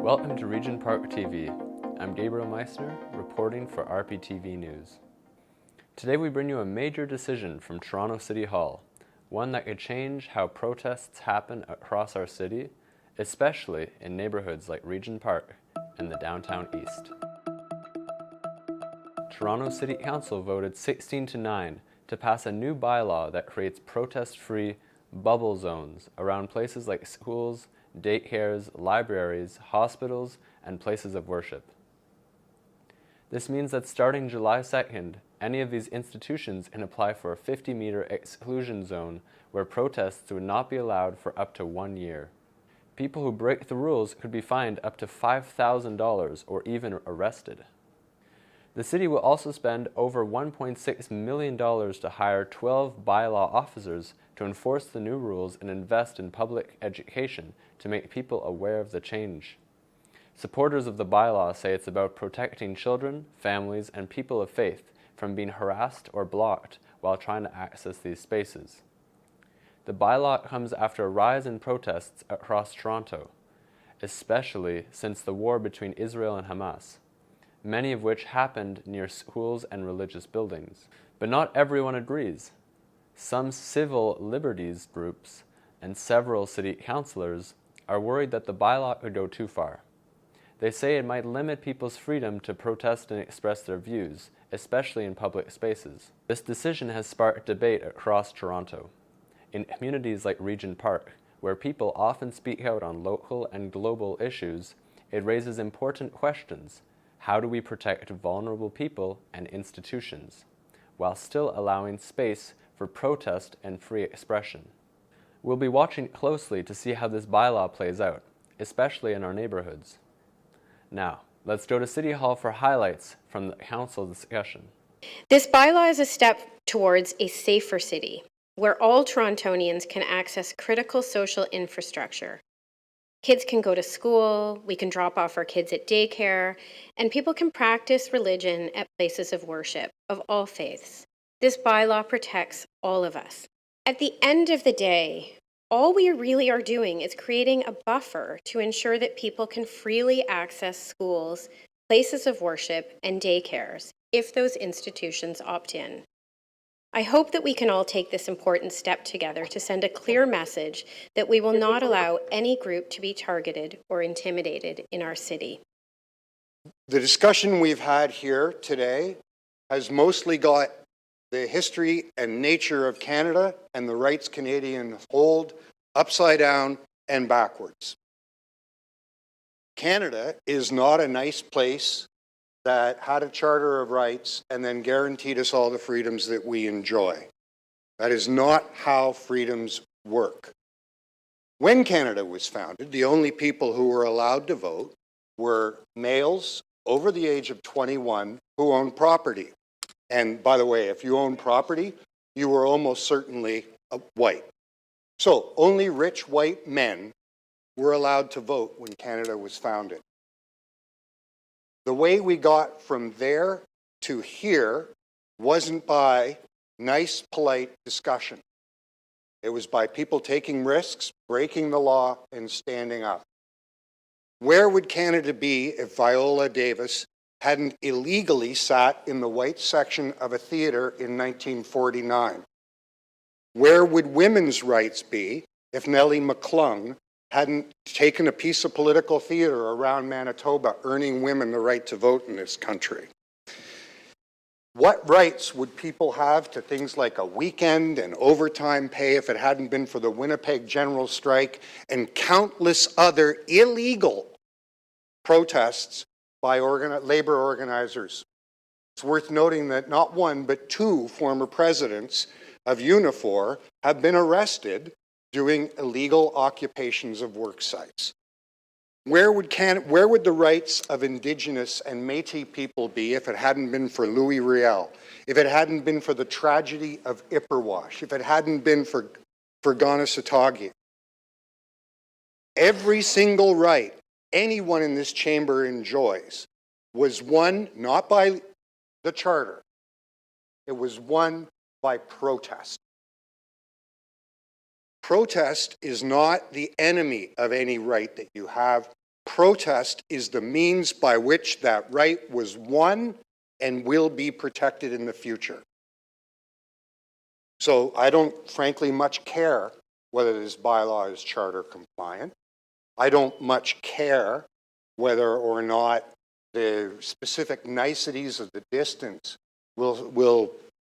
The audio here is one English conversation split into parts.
Welcome to Regent Park TV. I'm Gabriel Meissner, reporting for rptv News. Today we bring you a major decision from Toronto City Hall, one that could change how protests happen across our city, especially in neighborhoods like Regent Park and the downtown east. Toronto City Council voted 16-9 to pass a new bylaw that creates protest-free bubble zones around places like schools, daycares, libraries, hospitals, and places of worship. This means that starting July 2nd, any of these institutions can apply for a 50-meter exclusion zone where protests would not be allowed for up to 1 year. People who break the rules could be fined up to $5,000 or even arrested. The city will also spend over $1.6 million to hire 12 bylaw officers to enforce the new rules and invest in public education to make people aware of the change. Supporters of the bylaw say it's about protecting children, families, and people of faith from being harassed or blocked while trying to access these spaces. The bylaw comes after a rise in protests across Toronto, especially since the war between Israel and Hamas, many of which happened near schools and religious buildings. But not everyone agrees. Some civil liberties groups and several city councillors are worried that the bylaw could go too far. They say it might limit people's freedom to protest and express their views, especially in public spaces. This decision has sparked debate across Toronto. In communities like Regent Park, where people often speak out on local and global issues, it raises important questions. How do we protect vulnerable people and institutions, while still allowing space for protest and free expression? We'll be watching closely to see how this bylaw plays out, especially in our neighborhoods. Now, let's go to City Hall for highlights from the council discussion. This bylaw is a step towards a safer city, where all Torontonians can access critical social infrastructure. Kids can go to school, we can drop off our kids at daycare, and people can practice religion at places of worship of all faiths. This bylaw protects all of us. At the end of the day, all we really are doing is creating a buffer to ensure that people can freely access schools, places of worship, and daycares if those institutions opt in. I hope that we can all take this important step together to send a clear message that we will not allow any group to be targeted or intimidated in our city. The discussion we've had here today has mostly got the history and nature of Canada and the rights Canadians hold upside down and backwards. Canada is not a nice place that had a charter of rights and then guaranteed us all the freedoms that we enjoy. That is not how freedoms work. When Canada was founded, the only people who were allowed to vote were males over the age of 21 who owned property. And by the way, if you own property, you were almost certainly white. So only rich white men were allowed to vote when Canada was founded. The way we got from there to here wasn't by nice, polite discussion. It was by people taking risks, breaking the law, and standing up. Where would Canada be if Viola Davis hadn't illegally sat in the white section of a theatre in 1949? Where would women's rights be if Nellie McClung hadn't taken a piece of political theatre around Manitoba, earning women the right to vote in this country? What rights would people have to things like a weekend and overtime pay if it hadn't been for the Winnipeg General Strike and countless other illegal protests by labor organizers? It's worth noting that not one but two former presidents of Unifor have been arrested doing illegal occupations of work sites. Where would the rights of Indigenous and Métis people be if it hadn't been for Louis Riel, if it hadn't been for the tragedy of Ipperwash, if it hadn't been for Ganasatagi? Every single right anyone in this chamber enjoys was won not by the Charter, it was won by protest. Protest is not the enemy of any right that you have. Protest is the means by which that right was won and will be protected in the future. So I don't frankly much care whether this bylaw is charter compliant. I don't much care whether or not the specific niceties of the distance will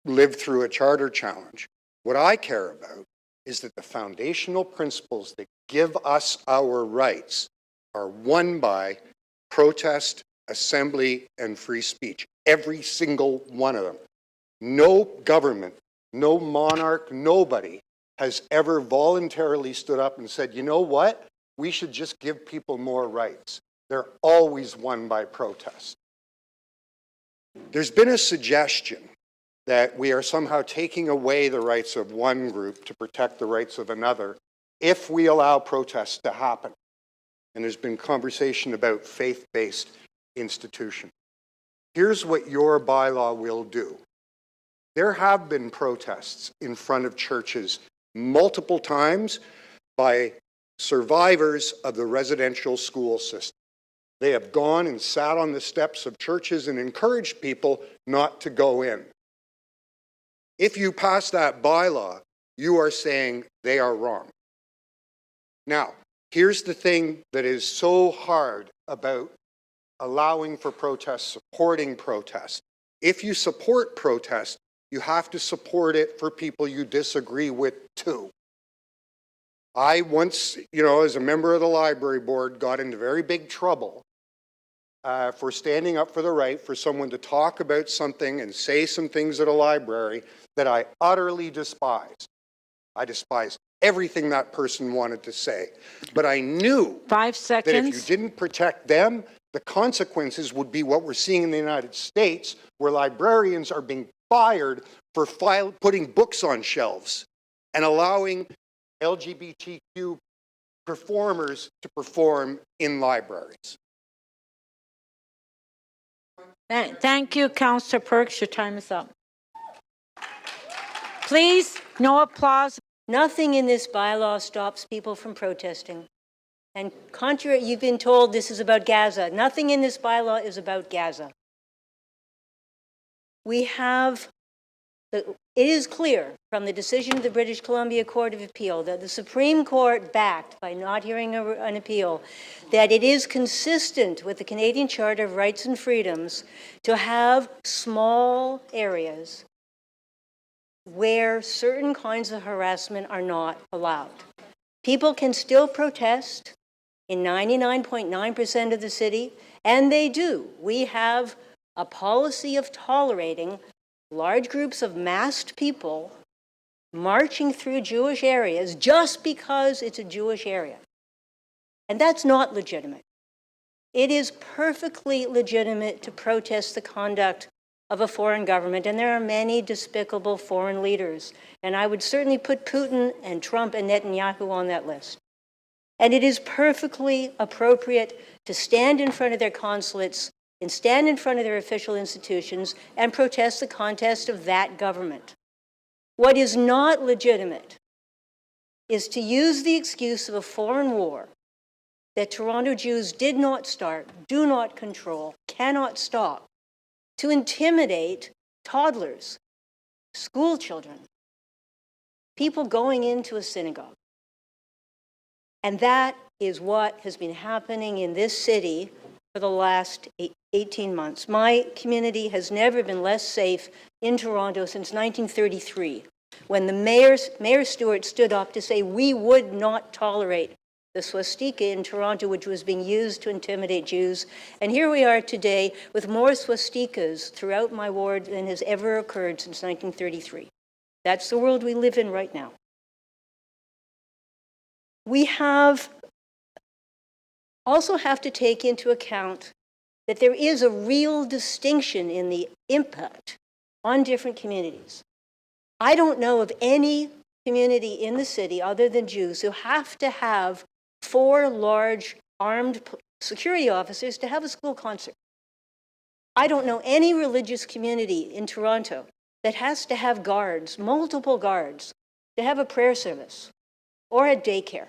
live through a charter challenge. What I care about is that the foundational principles that give us our rights are won by protest, assembly, and free speech. Every single one of them. No government, no monarch, nobody has ever voluntarily stood up and said, you know what? We should just give people more rights. They're always won by protest. There's been a suggestion that we are somehow taking away the rights of one group to protect the rights of another if we allow protests to happen. And there's been conversation about faith-based institutions. Here's what your bylaw will do. There have been protests in front of churches multiple times by survivors of the residential school system. They have gone and sat on the steps of churches and encouraged people not to go in. If you pass that bylaw, you are saying they are wrong. Now, here's the thing that is so hard about allowing for protests, supporting protests. If you support protest, you have to support it for people you disagree with too. I once, as a member of the library board, got into very big trouble for standing up for the right for someone to talk about something and say some things at a library that I utterly despised. I despised everything that person wanted to say. But I knew 5 seconds. that if you didn't protect them, the consequences would be what we're seeing in the United States, where librarians are being fired for putting books on shelves and allowing LGBTQ performers to perform in libraries. Thank you, Councillor Perks. Your time is up. Please, no applause. Nothing in this bylaw stops people from protesting. And contrary, you've been told this is about Gaza. Nothing in this bylaw is about Gaza. It is clear from the decision of the British Columbia Court of Appeal that the Supreme Court backed, by not hearing an appeal, that it is consistent with the Canadian Charter of Rights and Freedoms to have small areas where certain kinds of harassment are not allowed. People can still protest in 99.9% of the city, and they do. We have a policy of tolerating large groups of masked people marching through Jewish areas just because it's a Jewish area. And that's not legitimate. It is perfectly legitimate to protest the conduct of a foreign government, and there are many despicable foreign leaders. And I would certainly put Putin and Trump and Netanyahu on that list. And it is perfectly appropriate to stand in front of their consulates and stand in front of their official institutions and protest the conduct of that government. What is not legitimate is to use the excuse of a foreign war that Toronto Jews did not start, do not control, cannot stop, to intimidate toddlers, school children, people going into a synagogue. And that is what has been happening in this city for the last 18 months. My community has never been less safe in Toronto since 1933, when the Mayor Stewart stood up to say we would not tolerate the swastika in Toronto, which was being used to intimidate Jews. And here we are today with more swastikas throughout my ward than has ever occurred since 1933. That's the world we live in right now. We also have to take into account that there is a real distinction in the impact on different communities. I don't know of any community in the city other than Jews who have to have 4 large armed security officers to have a school concert. I don't know any religious community in Toronto that has to have guards, multiple guards, to have a prayer service or a daycare.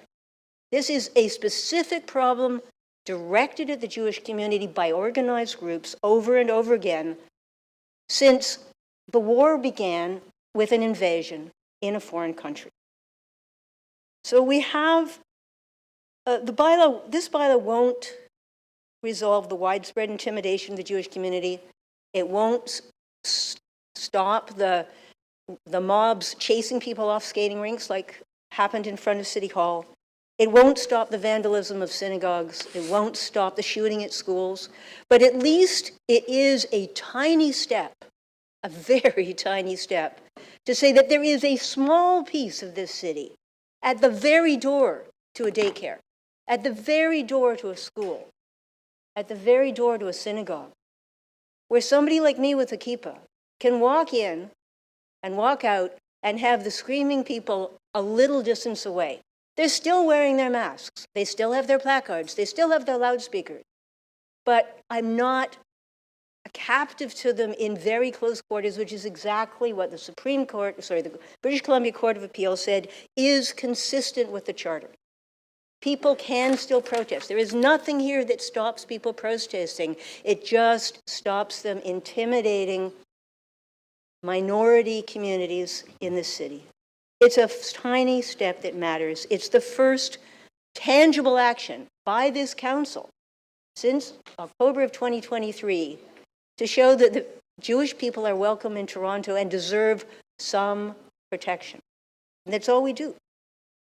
This is a specific problem directed at the Jewish community by organized groups over and over again since the war began with an invasion in a foreign country. So we have this bylaw won't resolve the widespread intimidation of the Jewish community. It won't stop the mobs chasing people off skating rinks like happened in front of City Hall. It won't stop the vandalism of synagogues. It won't stop the shooting at schools. But at least it is a tiny step, a very tiny step, to say that there is a small piece of this city at the very door to a daycare, at the very door to a school, at the very door to a synagogue, where somebody like me with a kippah can walk in and walk out and have the screaming people a little distance away. They're still wearing their masks. They still have their placards. They still have their loudspeakers. But I'm not a captive to them in very close quarters, which is exactly what the British Columbia Court of Appeal said is consistent with the Charter. People can still protest. There is nothing here that stops people protesting. It just stops them intimidating minority communities in this city. It's a tiny step that matters. It's the first tangible action by this council since October of 2023 to show that the Jewish people are welcome in Toronto and deserve some protection. And that's all we do.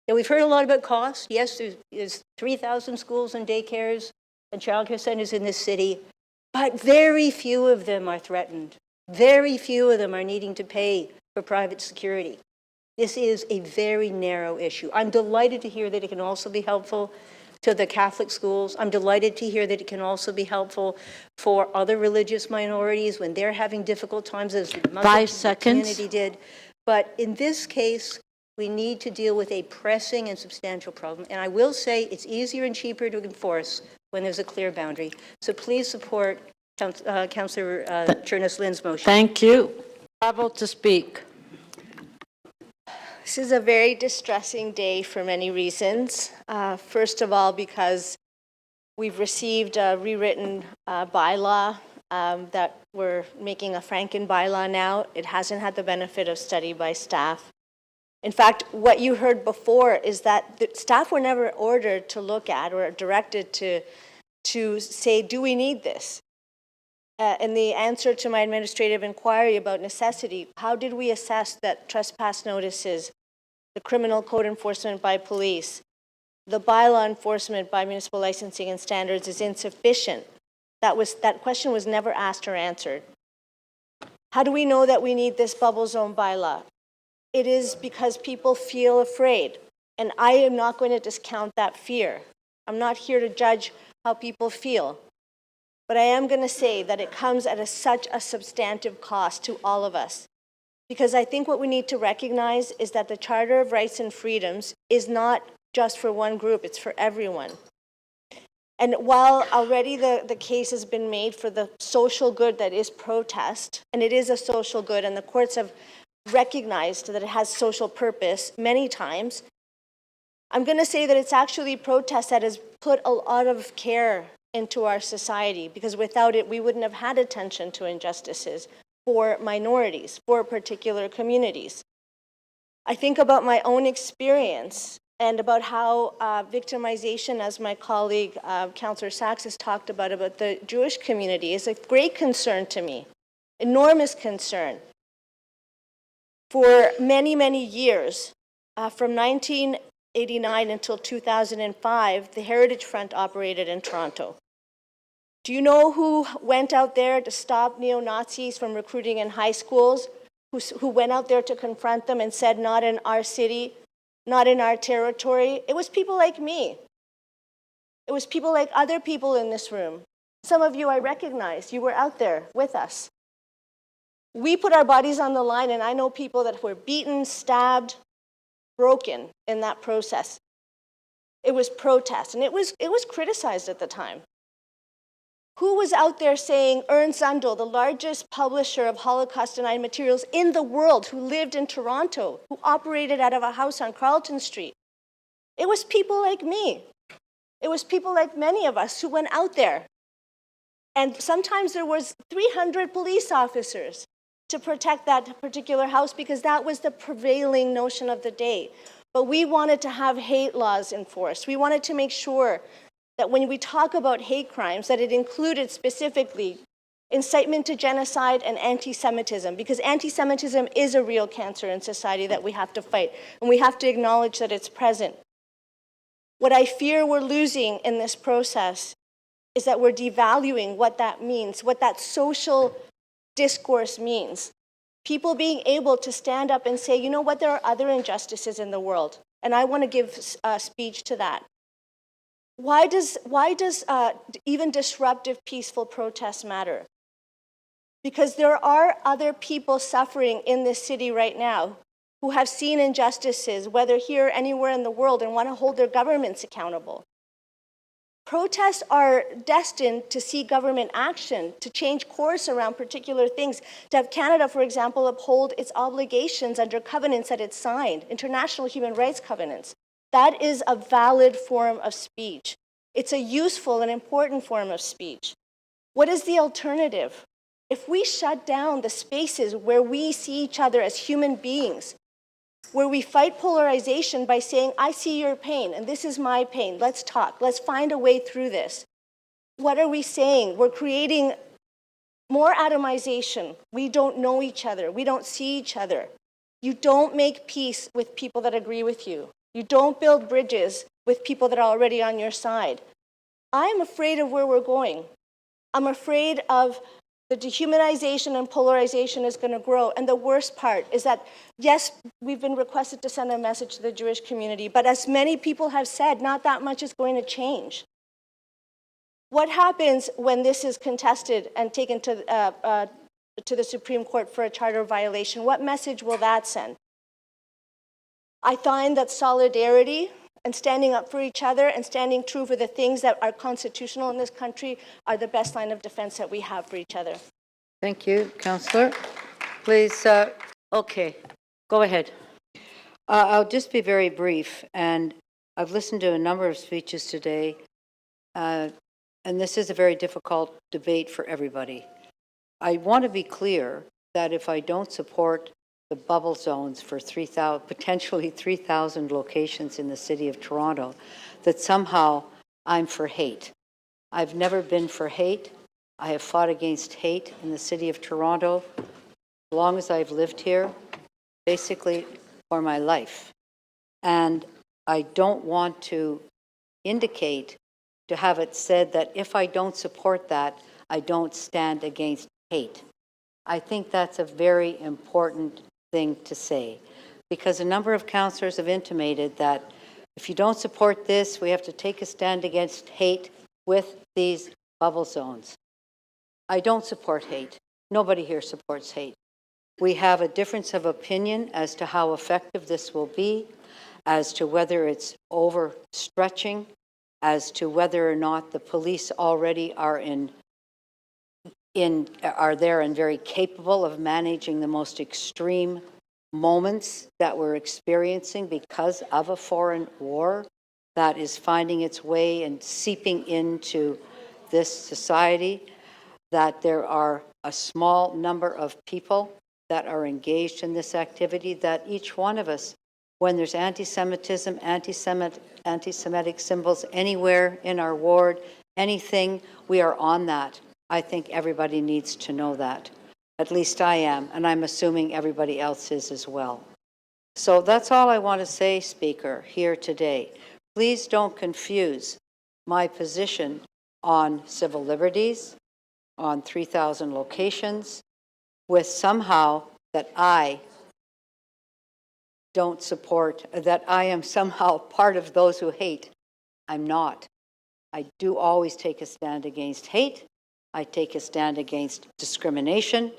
Now, we've heard a lot about cost. Yes, there's 3,000 schools and daycares and childcare centers in this city, but very few of them are threatened. Very few of them are needing to pay for private security. This is a very narrow issue. I'm delighted to hear that it can also be helpful to the Catholic schools. I'm delighted to hear that it can also be helpful for other religious minorities when they're having difficult times, as the Muslim community did. But in this case, we need to deal with a pressing and substantial problem. And I will say it's easier and cheaper to enforce when there's a clear boundary. So please support Councillor Chernis Lynn's motion. Thank you. Able to speak. This is a very distressing day for many reasons. First of all, because we've received a rewritten bylaw that we're making a Franken bylaw now. It hasn't had the benefit of study by staff. In fact, what you heard before is that the staff were never ordered to look at or directed to say, do we need this? In the answer to my administrative inquiry about necessity, how did we assess that trespass notices, the criminal code enforcement by police, the bylaw enforcement by municipal licensing and standards is insufficient? That question was never asked or answered. How do we know that we need this bubble zone bylaw? It is because people feel afraid, and I am not going to discount that fear. I'm not here to judge how people feel. But I am going to say that it comes at such a substantive cost to all of us. Because I think what we need to recognize is that the Charter of Rights and Freedoms is not just for one group, it's for everyone. And while already the case has been made for the social good that is protest, and it is a social good, and the courts have recognized that it has social purpose many times, I'm going to say that it's actually protest that has put a lot of care into our society, because without it, we wouldn't have had attention to injustices for minorities, for particular communities. I think about my own experience and about how victimization, as my colleague, Councillor Sachs, has talked about the Jewish community, is a great concern to me, enormous concern. For many, many years, from 1989 until 2005, the Heritage Front operated in Toronto. Do you know who went out there to stop neo-Nazis from recruiting in high schools? Who went out there to confront them and said, not in our city, not in our territory? It was people like me. It was people like other people in this room. Some of you I recognize. You were out there with us. We put our bodies on the line, and I know people that were beaten, stabbed, broken in that process. It was protest, and it was criticized at the time. Who was out there saying, Ernst Zundel, the largest publisher of Holocaust-denied materials in the world, who lived in Toronto, who operated out of a house on Carlton Street? It was people like me. It was people like many of us who went out there. And sometimes there was 300 police officers to protect that particular house because that was the prevailing notion of the day. But we wanted to have hate laws enforced. We wanted to make sure that when we talk about hate crimes, that it included specifically incitement to genocide and anti-Semitism, because anti-Semitism is a real cancer in society that we have to fight, and we have to acknowledge that it's present. What I fear we're losing in this process is that we're devaluing what that means, what that social discourse means. People being able to stand up and say, you know what, there are other injustices in the world, and I want to give speech to that. Why does even disruptive, peaceful protest matter? Because there are other people suffering in this city right now who have seen injustices, whether here or anywhere in the world, and want to hold their governments accountable. Protests are destined to see government action, to change course around particular things, to have Canada, for example, uphold its obligations under covenants that it signed, international human rights covenants. That is a valid form of speech. It's a useful and important form of speech. What is the alternative? If we shut down the spaces where we see each other as human beings, where we fight polarization by saying, I see your pain and this is my pain, let's talk, let's find a way through this. What are we saying? We're creating more atomization. We don't know each other. We don't see each other. You don't make peace with people that agree with you. You don't build bridges with people that are already on your side. I'm afraid of where we're going. I'm afraid of the dehumanization and polarization is going to grow. And the worst part is that, yes, we've been requested to send a message to the Jewish community, but as many people have said, not that much is going to change. What happens when this is contested and taken to the Supreme Court for a charter violation? What message will that send? I find that solidarity and standing up for each other and standing true for the things that are constitutional in this country are the best line of defense that we have for each other. Thank you, Councillor. Please, okay, go ahead. I'll just be very brief, and I've listened to a number of speeches today, and this is a very difficult debate for everybody. I want to be clear that if I don't support the bubble zones for potentially 3,000 locations in the city of Toronto, that somehow I'm for hate. I've never been for hate. I have fought against hate in the city of Toronto as long as I've lived here, basically for my life. And I don't want to indicate, to have it said that if I don't support that, I don't stand against hate. I think that's a very important thing to say, because a number of councillors have intimated that if you don't support this, we have to take a stand against hate with these bubble zones. I don't support hate. Nobody here supports hate. We have a difference of opinion as to how effective this will be, as to whether it's overstretching, as to whether or not the police already are there and very capable of managing the most extreme moments that we're experiencing because of a foreign war that is finding its way and seeping into this society, that there are a small number of people that are engaged in this activity, that each one of us, when there's anti-Semitism, anti-Semitic symbols anywhere in our ward, anything, we are on that. I think everybody needs to know that. At least I am, and I'm assuming everybody else is as well. So that's all I want to say, Speaker, here today. Please don't confuse my position on civil liberties, on 3,000 locations, with somehow that I don't support, that I am somehow part of those who hate. I'm not. I do always take a stand against hate. I take a stand against discrimination.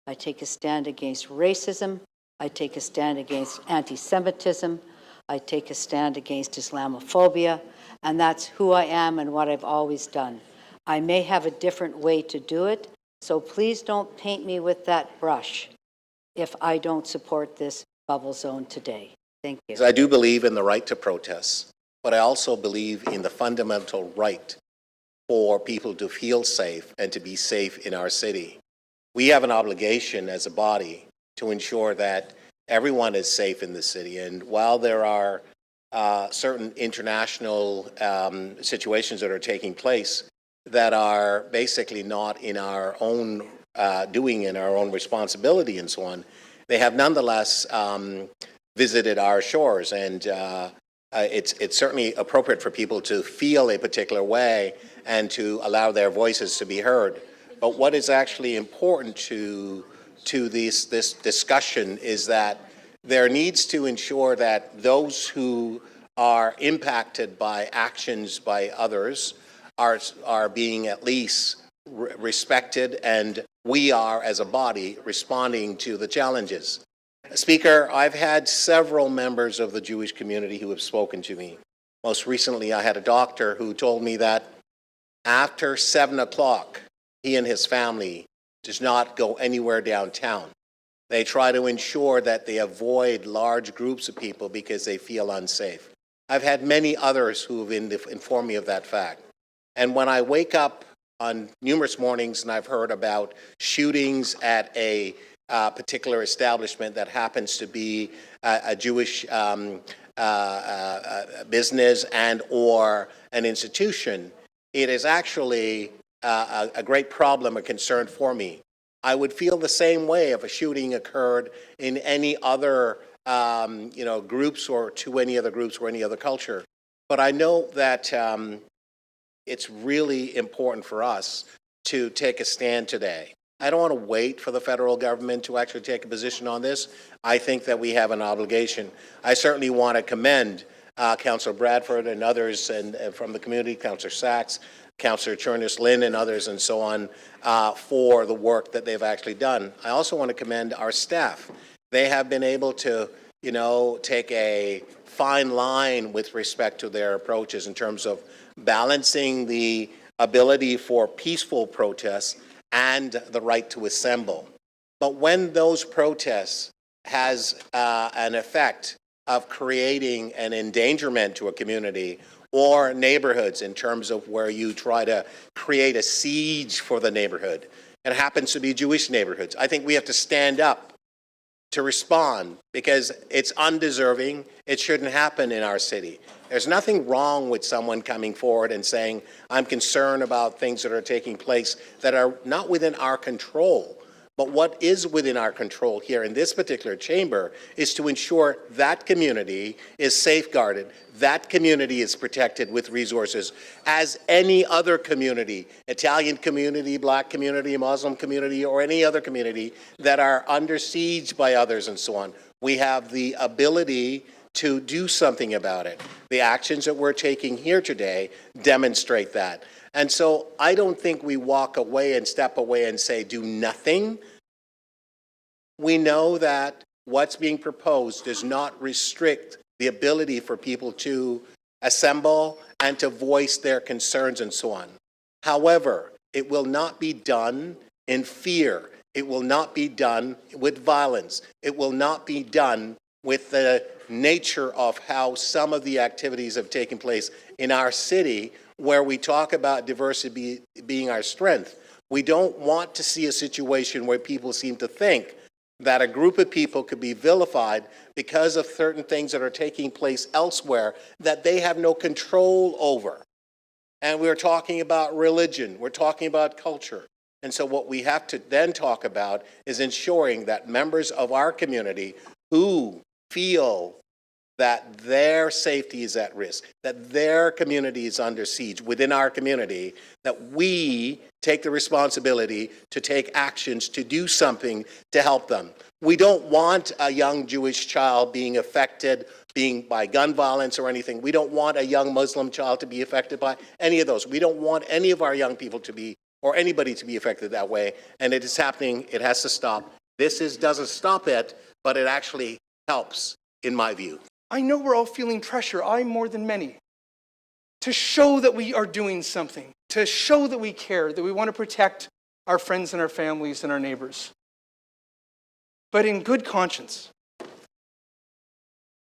I take a stand against racism. I take a stand against anti-Semitism. I take a stand against Islamophobia. And that's who I am and what I've always done. I may have a different way to do it, so please don't paint me with that brush if I don't support this bubble zone today. Thank you. I do believe in the right to protest. but I also believe in the fundamental right for people to feel safe and to be safe in our city. We have an obligation as a body to ensure that everyone is safe in the city. And while there are certain international situations that are taking place that are basically not in our own doing, in our own responsibility and so on, they have nonetheless visited our shores. And it's certainly appropriate for people to feel a particular way and to allow their voices to be heard. But what is actually important to this discussion is that there needs to ensure that those who are impacted by actions by others are being at least respected, and we are, as a body, responding to the challenges. Speaker, I've had several members of the Jewish community who have spoken to me. Most recently, I had a doctor who told me that after 7 o'clock, he and his family does not go anywhere downtown. They try to ensure that they avoid large groups of people because they feel unsafe. I've had many others who have informed me of that fact. And when I wake up on numerous mornings and I've heard about shootings at a particular establishment that happens to be a Jewish business and or an institution, it is actually a great problem, a concern for me. I would feel the same way if a shooting occurred in any other groups or to any other groups or any other culture. But I know that it's really important for us to take a stand today. I don't want to wait for the federal government to actually take a position on this. I think that we have an obligation. I certainly want to commend Councillor Bradford and others and from the community, Councillor Sachs, Councillor Chernus-Lynn and others and so on for the work that they've actually done. I also want to commend our staff. They have been able to, take a fine line with respect to their approaches in terms of balancing the ability for peaceful protests and the right to assemble. But when those protests has an effect of creating an endangerment to a community or neighborhoods in terms of where you try to create a siege for the neighborhood, it happens to be Jewish neighborhoods, I think we have to stand up to respond because it's undeserving. It shouldn't happen in our city. There's nothing wrong with someone coming forward and saying, I'm concerned about things that are taking place that are not within our control. But what is within our control here in this particular chamber is to ensure that community is safeguarded, that community is protected with resources as any other community, Italian community, Black community, Muslim community, or any other community that are under siege by others and so on. We have the ability to do something about it. The actions that we're taking here today demonstrate that. And so I don't think we walk away and step away and say, do nothing. We know that what's being proposed does not restrict the ability for people to assemble and to voice their concerns and so on. However, it will not be done in fear. It will not be done with violence. It will not be done with the nature of how some of the activities have taken place in our city, where we talk about diversity being our strength. We don't want to see a situation where people seem to think that a group of people could be vilified because of certain things that are taking place elsewhere that they have no control over. And we're talking about religion, we're talking about culture. And so what we have to then talk about is ensuring that members of our community who feel that their safety is at risk, that their community is under siege within our community, that we take the responsibility to take actions to do something to help them. We don't want a young Jewish child being affected by gun violence or anything. We don't want a young Muslim child to be affected by any of those. We don't want any of our young people to be, or anybody to be affected that way. And it is happening. It has to stop. This doesn't stop it, but it actually helps, in my view. I know we're all feeling pressure, I more than many, to show that we are doing something, to show that we care, that we want to protect our friends and our families and our neighbors. But in good conscience,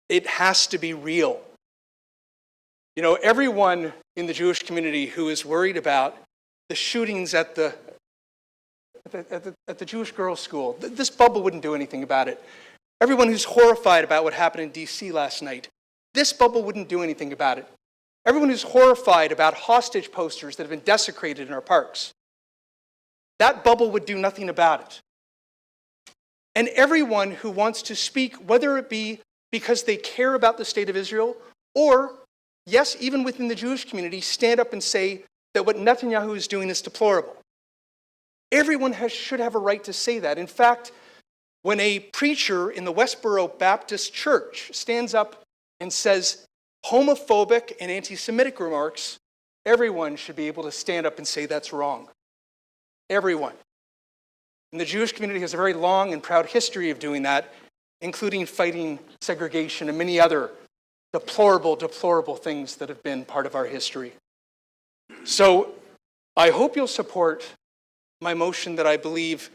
it has to be real. You know, everyone in the Jewish community who is worried about the shootings at the Jewish girls' school, this bubble wouldn't do anything about it. Everyone who's horrified about what happened in D.C. last night, this bubble wouldn't do anything about it. Everyone who's horrified about hostage posters that have been desecrated in our parks, that bubble would do nothing about it. And everyone who wants to speak, whether it be because they care about the state of Israel, or, yes, even within the Jewish community, stand up and say that what Netanyahu is doing is deplorable. Everyone should have a right to say that. In fact, when a preacher in the Westboro Baptist Church stands up and says homophobic and anti-Semitic remarks, everyone should be able to stand up and say that's wrong. Everyone. And the Jewish community has a very long and proud history of doing that, including fighting segregation and many other deplorable, deplorable things that have been part of our history. So I hope you'll support my motion that I believe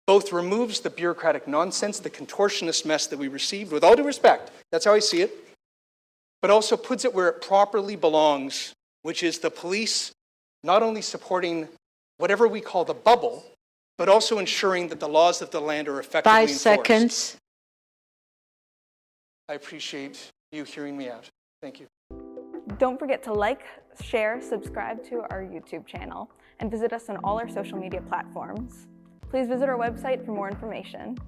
both removes the bureaucratic nonsense, the contortionist mess that we received, with all due respect, that's how I see it, but also puts it where it properly belongs, which is the police not only supporting whatever we call the bubble, but also ensuring that the laws of the land are effectively 5 enforced. seconds. I appreciate you hearing me out. Thank you. Don't forget to like, share, subscribe to our YouTube channel, and visit us on all our social media platforms. Please visit our website for more information.